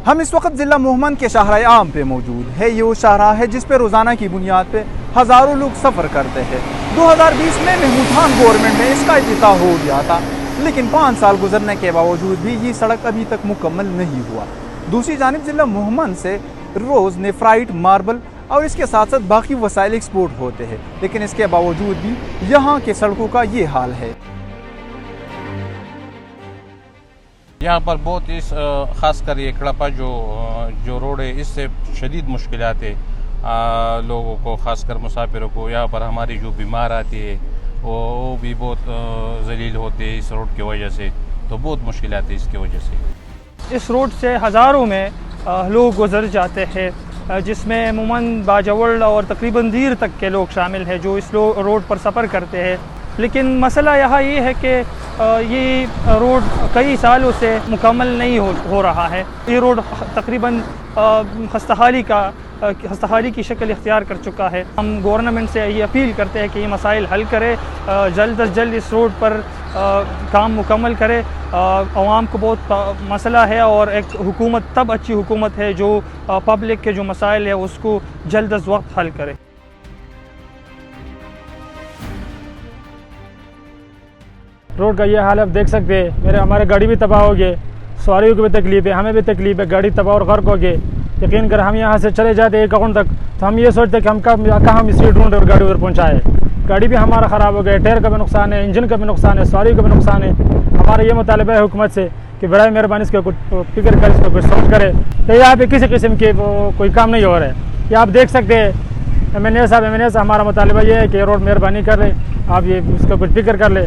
हम इस वक्त ज़िला मोहम्मद के शाहराह आम पे मौजूद है। ये वो शाहराह है जिस पे रोज़ाना की बुनियाद पे हज़ारों लोग सफ़र करते हैं। 2020 में महमूद खान गवर्नमेंट में इसका इफ्तिताह हो गया था, लेकिन 5 साल गुजरने के बावजूद भी ये सड़क अभी तक मुकम्मल नहीं हुआ। दूसरी जानिब ज़िला मोहम्मद से रोज़ नेफ्राइट, मार्बल और इसके साथ साथ बाकी वसाइल एक्सपोर्ट होते हैं, लेकिन इसके बावजूद भी यहाँ के सड़कों का ये हाल है। यहाँ पर बहुत इस ख़ासकर ये कड़पा जो रोड है, इससे शदीद मुश्किलात है लोगों को, ख़ासकर मुसाफिरों को। यहाँ पर हमारी जो बीमार आती है वो भी बहुत ज़लील होते हैं इस रोड की वजह से, तो बहुत मुश्किलात है इसकी वजह से। इस रोड से हज़ारों में लोग गुजर जाते हैं, जिसमें अमूमन बाजवड़ और तकरीबन दीर तक के लोग शामिल हैं जो इस रोड पर सफ़र करते हैं। लेकिन मसला यहाँ ये है कि ये रोड कई सालों से मुकम्मल नहीं हो रहा है। ये रोड तकरीबन खस्ताहाली की शक्ल इख्तियार कर चुका है। हम गवर्नमेंट से ये अपील करते हैं कि ये मसाइल हल करे, जल्द अज जल्द इस रोड पर काम मुकम्मल करे। आवाम को बहुत मसला है और एक हुकूमत तब अच्छी हुकूमत है जो पब्लिक के जो मसाइल है उसको जल्द अज वक्त हल करे। रोड का ये हाल आप देख सकते हैं। हमारे गाड़ी भी तबाह हो गए, सवारियों को भी तकलीफ है, हमें भी तकलीफ है। गाड़ी तबाह और गर्क हो गए। यकीन कर हम यहाँ से चले जाते एक अकाउंट तक तो हम ये सोचते कि हम कहाँ हम स्पीड ढूंढे और गाड़ी उधर पहुँचाए। गाड़ी भी हमारा ख़राब हो गया, टायर का भी नुकसान है, इंजन का भी नुकसान है, सवारियों का भी नुकसान है। हमारा ये मुतालबा है हुकूमत से कि बड़ा मेहरबानी इसका कुछ फिक्र करे, इसका कुछ सोच करे। तो यहाँ पे किसी किस्म के कोई काम नहीं हो रहा है। ये आप देख सकते हैं एमएनए साहब हमारा मुतालबा ये है कि रोड मेहरबानी कर ले, आप ये इसका कुछ फिक्र कर ले।